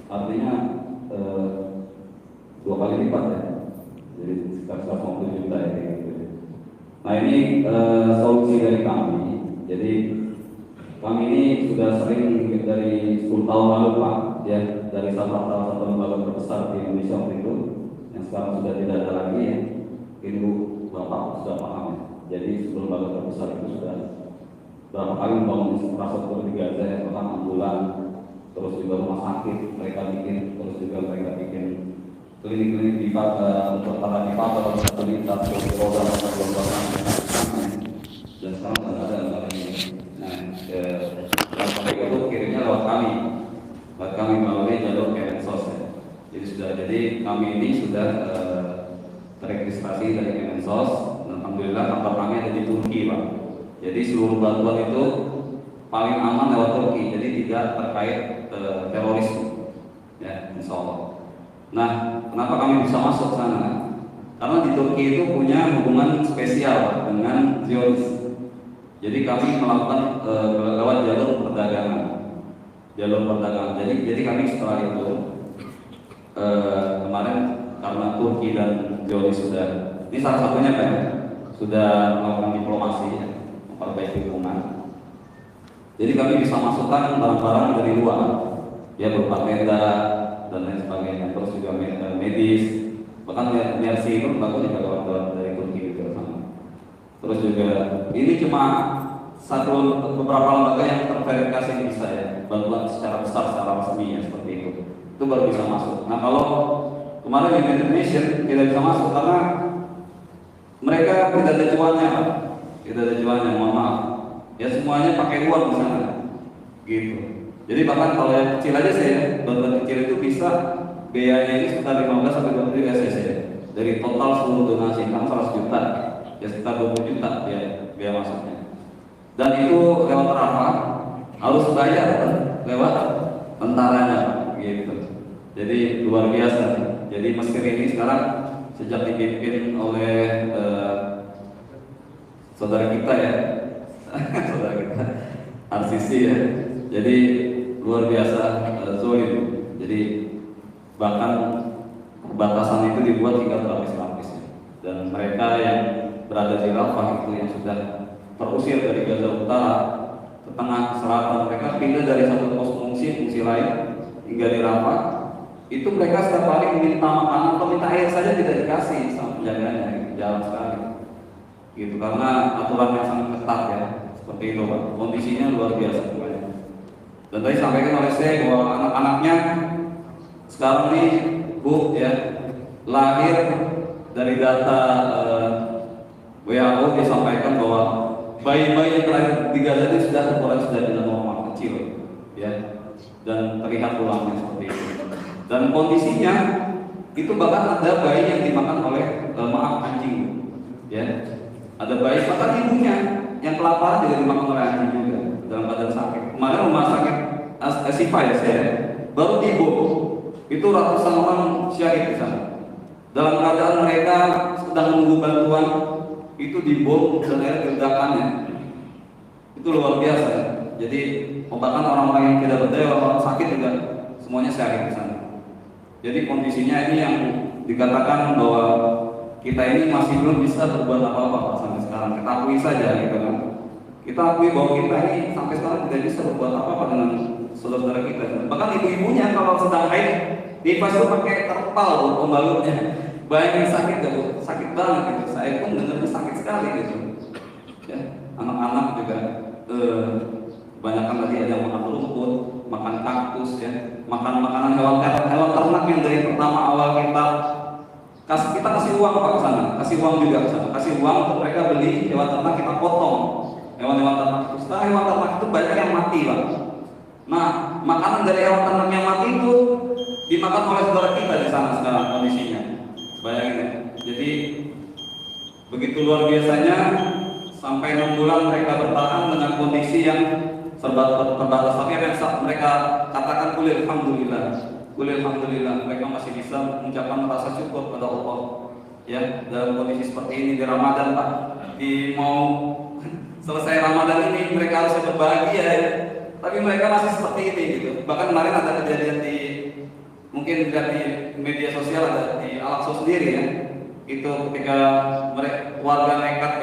artinya 2 kali lipat ya. Jadi sekitar 150 juta ya gitu. Nah ini solusi dari kami. Jadi kami ini sudah sering dari 10 tahun lalu Pak ya, dari salah satu lembaga terbesar di Indonesia waktu itu yang sekarang sudah tidak ada lagi ya. Mungkin Bapak sudah paham ya. Jadi sebelum lembaga terbesar itu sudah berapa kali membangun infrastruktur di Gaza ya, bahkan ambulan, terus juga rumah sakit mereka bikin, terus juga mereka bikin klinik-klinik di untuk para difabel, fasilitas roda dan sekarang sudah ada lagi. Nah, mereka itu kirimnya lewat kami melalui jalur Kemensos ya. Jadi kami ini sudah teregistrasi dari Kemensos. Alhamdulillah kantor kami ada di Turki Pak. Jadi seluruh bantuan itu paling aman lewat Turki. Jadi tidak terkait terorisme. Ya, insya Allah. Nah, kenapa kami bisa masuk sana? Karena di Turki itu punya hubungan spesial dengan Zionis. Jadi kami melakukan lewat jalur perdagangan. Jadi kami setelah itu kemarin karena Turki dan Zionis sudah, ini salah satunya kan, sudah melakukan diplomasi ya, memperbaiki hubungan. Jadi kami bisa masukkan barang-barang dari luar, ya berupa tenda dan lain sebagainya, terus juga medis, bahkan mercy itu bagus juga lewat dari Turki juga sama. Terus juga ini cuma beberapa lembaga yang terverifikasi bisa ya, bantuan secara besar, secara resmi ya seperti itu baru bisa masuk. Nah kalau kemarin United Nations tidak bisa masuk karena mereka tidak ada cuannya Pak, tidak ada cuannya, mohon maaf. Ya semuanya pakai uang di sana, gitu. Jadi bahkan kalau yang kecil aja saya, bantuan kecil itu bisa biayanya ini sekitar 15 sampai 20 juta ya. Dari total seluruh donasi kan 100 juta, ya sekitar 20 juta biaya masuknya. dan itu lewat Arafah harus bayar kan? Lewat tentaranya gitu. Jadi luar biasa. Jadi Mesir ini sekarang sejak dipimpin oleh saudara kita ya, saudara kita Al-Sisi ya. Jadi luar biasa zolim. Jadi bahkan perbatasan itu dibuat hingga berlapis-lapis ya. Dan mereka yang berada di Rafah itu yang sudah terusir dari Gaza Utara ke tengah selatan, mereka pindah dari satu pos fungsi lain hingga di Rafah. Itu mereka setiap kali meminta makanan atau minta air saja tidak dikasih sama penjaganya, jarang sekali. Gitu karena aturan yang sangat ketat ya, seperti itu Pak. Kondisinya luar biasa semuanya. Dan tadi sampaikan oleh saya bahwa anak-anaknya sekarang nih Bu ya, lahir dari data WHO disampaikan bahwa bayi-bayi yang terakhir di Gaza ini sudah di normal kecil ya, dan terlihat tulangnya seperti itu. Dan kondisinya itu bahkan ada bayi yang dimakan oleh anjing ya, ada bayi bahkan ibunya yang kelaparan juga dimakan oleh anjing juga dalam keadaan sakit. Kemarin rumah sakit Sifa ya saya baru dibom, itu ratusan orang syahid di sana dalam keadaan mereka sedang menunggu bantuan, itu dibom dan akhirnya ledakannya itu luar biasa ya. Jadi bahkan orang-orang yang tidak berdaya, orang sakit juga semuanya syahid di sana. Jadi kondisinya ini yang dikatakan bahwa kita ini masih belum bisa berbuat apa-apa sampai sekarang. Kita akui saja gitu kan. Kita akui bahwa kita ini sampai sekarang tidak bisa berbuat apa-apa dengan saudara kita. Bahkan ibu-ibunya kalau sedang haid nifas itu pakai terpal pembalutnya. Bayangin sakit gak Bu? Sakit banget gitu. Saya pun dengarnya sakit sekali gitu. Ya, anak-anak juga kebanyakan tadi ada yang makan rumput, makan kaktus ya, makan makanan hewan ternak yang dari pertama awal kita kasih uang Pak ke sana, kasih uang juga ke sana, kasih uang untuk mereka beli hewan ternak, kita potong hewan-hewan ternak itu. Setelah hewan ternak itu banyak yang mati Pak. Nah, makanan dari hewan ternak yang mati itu dimakan oleh saudara kita di sana sekarang kondisinya. Bayangin ya. Jadi begitu luar biasanya sampai 6 bulan mereka bertahan dengan kondisi yang terbatas. Tapi yang mereka katakan kulil alhamdulillah, mereka masih bisa mengucapkan rasa syukur pada Allah ya, dalam kondisi seperti ini di Ramadan Pak. Di mau selesai Ramadan ini mereka harus berbahagia ya, tapi mereka masih seperti ini gitu. Bahkan kemarin ada kejadian mungkin di media sosial, ada di Al-Aqsa sendiri ya, itu ketika warga nekat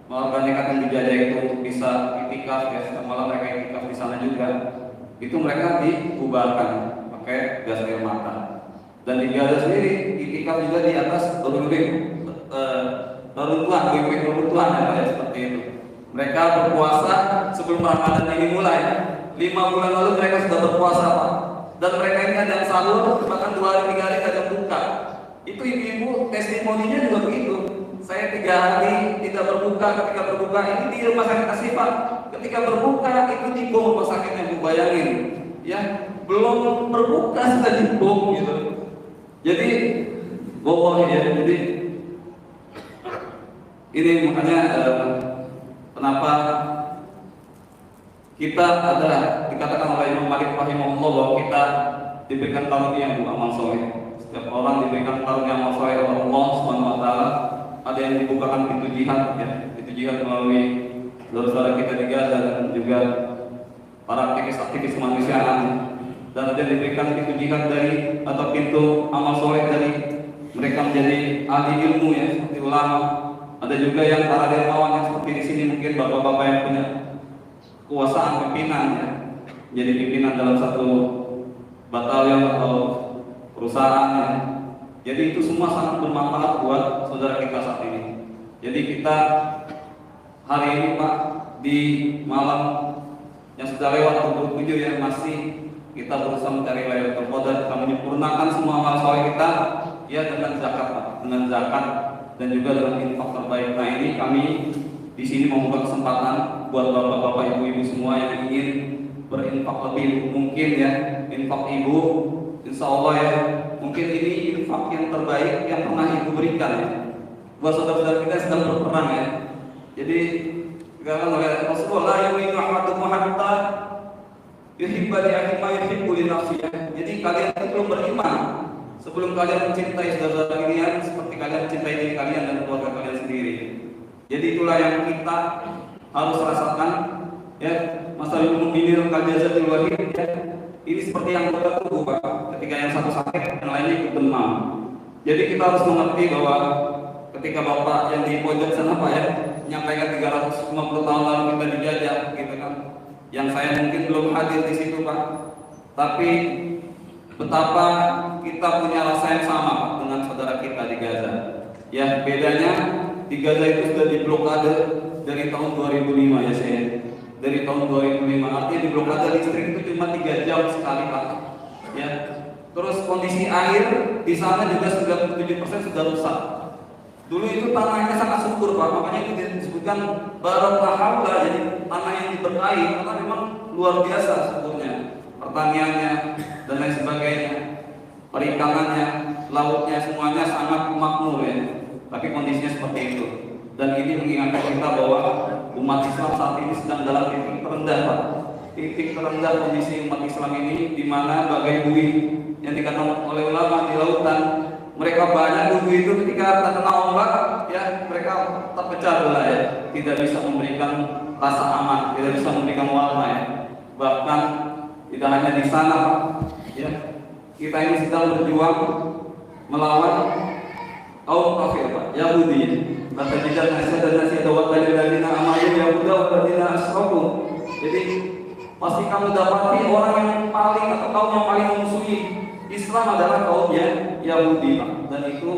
yang dijajah itu untuk bisa itikaf ya, malah mereka itikaf di sana juga, itu mereka dibubarkan pakai gas air mata. Dan di Gaza sendiri itikaf juga di atas reruntuhan ya, seperti itu. Mereka berpuasa sebelum Ramadan ini mulai. 5 bulan lalu mereka sudah berpuasa Pak. Dan mereka ini ada yang sahur, bahkan 2 hari 3 hari ada yang buka. Itu ibu-ibu testimoninya juga begitu. Saya 3 hari tidak berbuka, ketika berbuka ini di rumah sakit Asifah. Ketika berbuka itu dibom rumah sakitnya, Bu, bayangin. Ya, belum berbuka sudah dibom gitu. Jadi bohong ya. Jadi ini makanya kenapa kita adalah dikatakan oleh Imam Malik rahimahullah bahwa kita diberikan karunia Bu, amal soleh. Setiap orang diberikan karunia amal soleh oleh Allah Subhanahu wa taala. Ada yang dibukakan pintu jihad ya, pintu jihad melalui saudara kita di Gaza dan juga para aktivis kemanusiaan. Dan ada yang diberikan pintu jihad dari atau pintu amal soleh dari mereka menjadi ahli ilmu ya, seperti ulama. Ada juga yang para dermawan yang seperti di sini, mungkin bapak-bapak yang punya kekuasaan pimpinan ya, jadi pimpinan dalam satu batalion atau perusahaan ya. Jadi itu semua sangat bermanfaat buat saudara kita saat ini. Jadi kita hari ini Pak di malam yang sudah lewat 27 ya, masih kita berusaha mencari Lailatul Qadar, kita menyempurnakan semua amal soleh kita ya dengan zakat Pak, dengan zakat dan juga dengan infak terbaik. Nah ini kami di sini membuka kesempatan buat bapak-bapak, ibu-ibu semua yang ingin berinfak lebih mungkin ya, infak ibu, insya Allah ya, mungkin ini infak yang terbaik yang pernah ibu berikan ya, buat saudara-saudara kita yang sedang berperang ya. Jadi dikatakan oleh Rasulullah, yu'minu ahadukum hatta yuhibba li akhihi ma yuhibbu li nafsihi. Jadi kalian itu belum beriman sebelum kalian mencintai saudara kalian seperti kalian mencintai diri kalian dan keluarga kalian sendiri. Jadi itulah yang kita harus rasakan, ya. Masalul mu'minin kal jasadil wahid, ya. Ini seperti yang kita tubuh, Pak. Ketika yang satu sakit, yang lainnya ikut demam. Jadi kita harus mengerti bahwa ketika Bapak yang di pojok sana, Pak, ya, menyampaikan 350 tahun lalu kita dijajah, gitu kan. Yang saya mungkin belum hadir di situ, Pak. Tapi betapa kita punya rasa yang sama, Pak, dengan saudara kita di Gaza. Ya, bedanya di Gaza itu sudah diblokade dari tahun 2005, ya saya. Dari tahun 2005, artinya di blokade listrik itu cuma 3 jam sekali, Pak. Ya. Terus kondisi air di sana juga 97% sudah rusak. Dulu itu tanahnya sangat subur, Pak, makanya itu disebutkan barakahullah, jadi tanah yang diberkahi karena memang luar biasa suburnya, pertaniannya dan lain sebagainya, perikanannya, lautnya semuanya sangat makmur, ya. Tapi kondisinya seperti itu. Dan ini mengingatkan kita bahwa umat Islam saat ini sedang dalam titik terendah, Pak. Titik terendah kondisi umat Islam ini, di mana bagai buih yang dikatakan oleh ulama di lautan. Mereka banyak buih itu ketika terkena ombak, ya mereka terpecah belah, ya. Tidak bisa memberikan rasa aman, tidak bisa memberikan warna, ya. Bahkan tidak hanya di sana, Pak, ya. Kita ini sedang berjuang melawan kaum kafir, Pak, Yahudi. Kata tidak nasihat dan nasihat dawat dari ladina amayu Yahuda wa ladina asrofu. Jadi pasti kamu dapati orang yang paling atau kaum yang paling memusuhi Islam adalah kaum Yahudi, Pak. Dan itu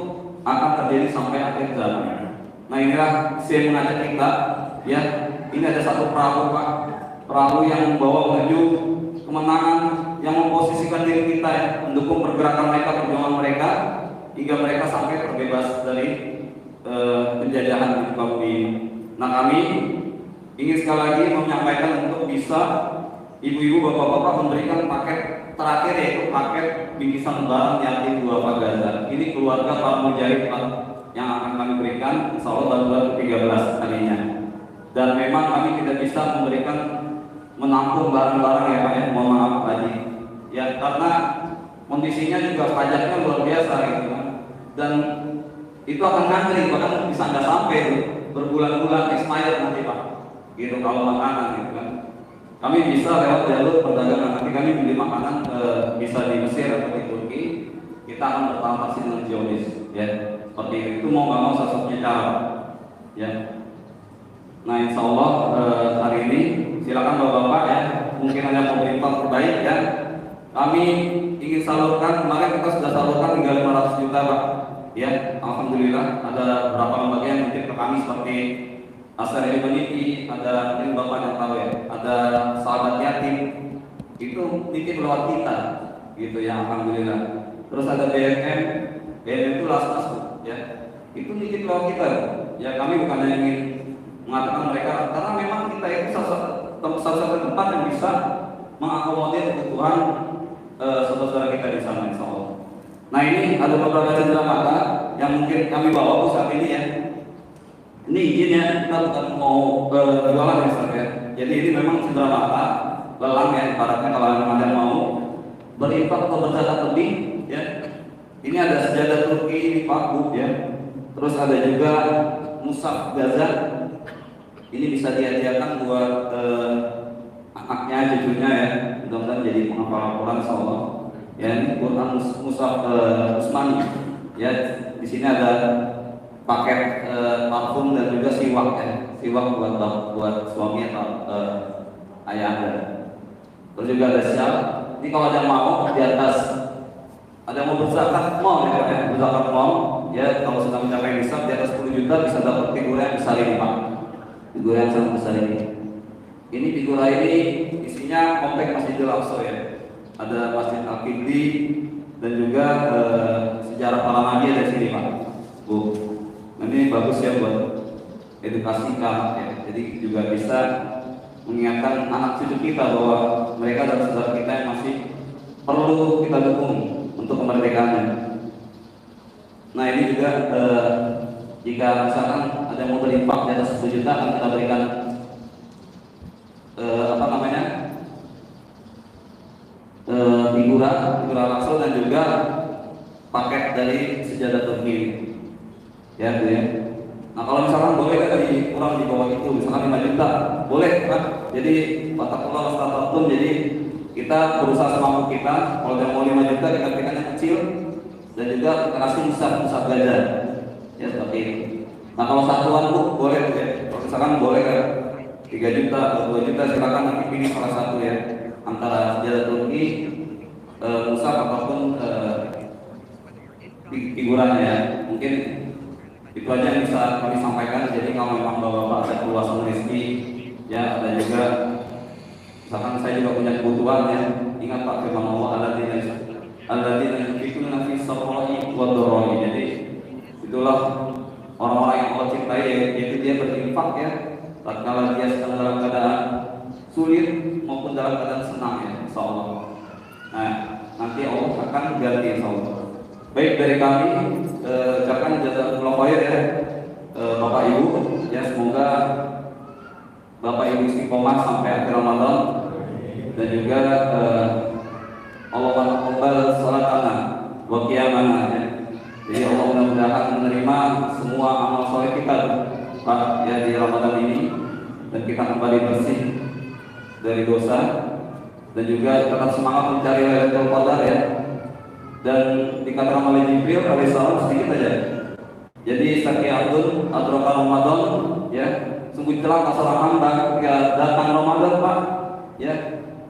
akan terjadi sampai akhir zaman. Nah, inilah saya mengajak kita, ya. Ini ada satu perahu, Pak, perahu yang membawa menuju kemenangan, yang memposisikan diri kita, ya, mendukung pergerakan mereka, perjuangan mereka, hingga mereka sampai terbebas dari penjajahan di muka bumi. Nah, kami ingin sekali lagi menyampaikan untuk bisa ibu-ibu, bapak-bapak memberikan paket terakhir, yaitu paket bingkisan lebaran yatim duafa Gaza. Ini keluarga para mujahid, Pak, yang akan kami berikan, insya Allah bantuan ke-13 kalinya. Dan memang kami tidak bisa memberikan menampung barang-barang, ya, Pak, ya. Mohon maaf, Pak Haji. Ya, karena kondisinya juga pajaknya luar biasa, gitu kan. Dan itu akan ngantri, bahkan bisa nggak sampai berbulan-bulan expired nanti, Pak. Gitu kalau makanan, gitu kan. Kami bisa lewat jalur perdagangan, nanti kami beli makanan bisa di Mesir atau di Turki. Kita akan bertransaksi dengan Zionis, ya. Seperti itu mau nggak mau satu-satunya cara, ya. Nah, insya Allah hari ini silakan bapak-bapak, ya. Mungkin ada pemerintah terbaik, ya. Kami ingin salurkan, kemarin kita sudah salurkan hingga 500 juta, Pak. Ya, alhamdulillah ada beberapa lembaga yang nitip ke kami seperti Asar Ilmuniti, ada mungkin bapak yang tahu, ya, ada sahabat yatim itu nitip lewat kita, gitu ya, alhamdulillah. Terus ada BNM itu Lasmas, ya, itu nitip lewat kita, ya. Kami bukan hanya ingin mengatakan mereka, karena memang kita itu salah satu tempat yang bisa mengakomodir kebutuhan saudara-saudara kita di sana, insya Allah. Nah, ini ada beberapa cendera mata yang mungkin kami bawa saat ini, ya. Ini izin, ya, kita bukan mau jualan, ya, Ustaz, ya. Jadi ini memang cendera mata lelang, ya, ibaratnya kalau Anda mau berinfak atau berzakat lebih, ya. Ini ada sejadah Turki, ini Pak, Bu, ya. Terus ada juga mushaf Gaza. Ini bisa dihadiahkan buat anaknya, cucunya, ya. Mudah-mudahan jadi penghafal Al-Quran, insyaallah. Ya, ini Quran mushaf Usmani, ya. Di sini ada paket parfum dan juga siwak, ya. Siwak buat suami atau ayah Anda. Terus juga ada siap. Ini kalau ada mau di atas, ada mau berzakat mau, ya, berzakat mau, ya. Kalau sudah mencapai nisab di atas 10 juta bisa dapat figura yang besar ini, Pak. Figura yang sangat besar ini. Ini figura ini isinya komplek Masjidil Aqsa, ya. Ada Masjid Al-Qibli dan juga sejarah para nabi ada di sini, Pak, Bu. Ini bagus, ya, buat edukasi anak, ya. Jadi juga bisa mengingatkan anak cucu kita bahwa mereka adalah saudara kita yang masih perlu kita dukung untuk kemerdekaannya. Nah, ini juga jika misalkan ada yang mau berinfak di atas 10 juta akan kita berikan Masjidil Aqsa dan juga paket dari sejadah Turki. Ya, gitu ya. Nah, kalau misalkan boleh kan kurang di bawah itu, misalkan 5 juta, boleh kan? Jadi wattaqullah mastata'tum, jadi kita berusaha semampu kita. Kalau yang mau 5 juta kita berikan yang kecil dan juga kita kasih musab gajah. Ya, seperti itu. Nah, kalau satuan Bu boleh ya. Kalau misalkan boleh kan 3 juta atau 2 juta, silakan nanti pilih salah satu ya, antara sejadah Turki, musab ataupun figurannya ya. Mungkin itu aja yang bisa kami sampaikan. Jadi kalau memang bapak-bapak ada keluasan rezeki ya, ada juga misalkan saya juga punya kebutuhan ya, ingat Pak firman Allah alladzina yunfiquna fi sarra'i wad dharra'i. Jadi itulah orang-orang yang Allah cintai, yaitu dia berinfak ya tatkala dia sedang dalam keadaan sulit maupun dalam keadaan senang ya, insyaallah. Nah, nanti Allah akan ganti insyaallah. Baik, dari kami ucapkan jazakumullah khair ya, Bapak Ibu ya, semoga Bapak Ibu istiqomah sampai akhir Ramadan dan juga Allah menaqabbal salatana wa qiyamana ya. Jadi Allah mudah-mudahan menerima semua amal soleh kita Pak ya di Ramadan ini, dan kita kembali bersih dari dosa dan juga tetap semangat mencari Lailatul Qadar ya. Dan dikatakan oleh Jibril alaihissalam sedikit aja. Jadi sakiatun adraka Ramadan ya, sungguh celaka seorang hamba ketika datang Ramadan Pak ya,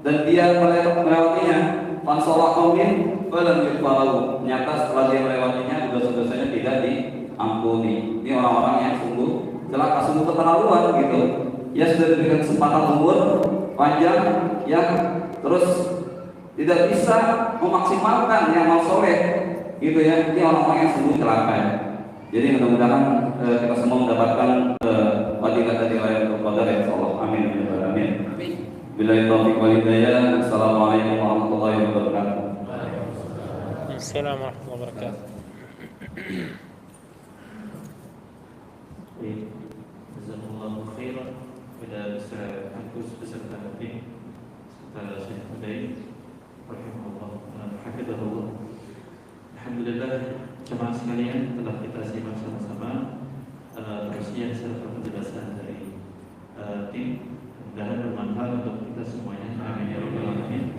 dan dia melewatinya fansolah qaumin falam yughfaru. Ternyata setelah dia melewatinya dosa-dosanya tidak diampuni. Ini orang-orang yang sungguh celaka, sungguh keterlaluan gitu. Ya, sudah diberikan kesempatan umur panjang ya, terus tidak bisa memaksimalkan yang amal soleh gitu ya. Ini orang-orang yang sungguh celaka ya. Jadi mudah-mudahan kita semua mendapatkan fadilah dari Lailatul Qadar ya insyaallah. Amin ya rabbal alamin. Billahi taufiq wal hidayah. Assalamualaikum warahmatullahi wabarakatuh. Assalamualaikum warahmatullahi wabarakatuh. Jazakumullahu khairan kepada Ustaz Agus beserta tim serta Syekh Hudain rahimahullah hafizahullah. Alhamdulillah, jemaah sekalian, telah kita simak sama-sama persiapan serta penjelasan dari tim. Mudah-mudahan bermanfaat untuk kita semuanya. Amin ya rabbal alamin.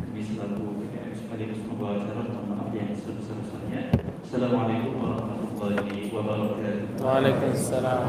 Kami selaku PKM sekaligus membawa acara, mohon maaf yang sebesar-besarnya. Assalamualaikum warahmatullahi wabarakatuh. Waalaikumsalam.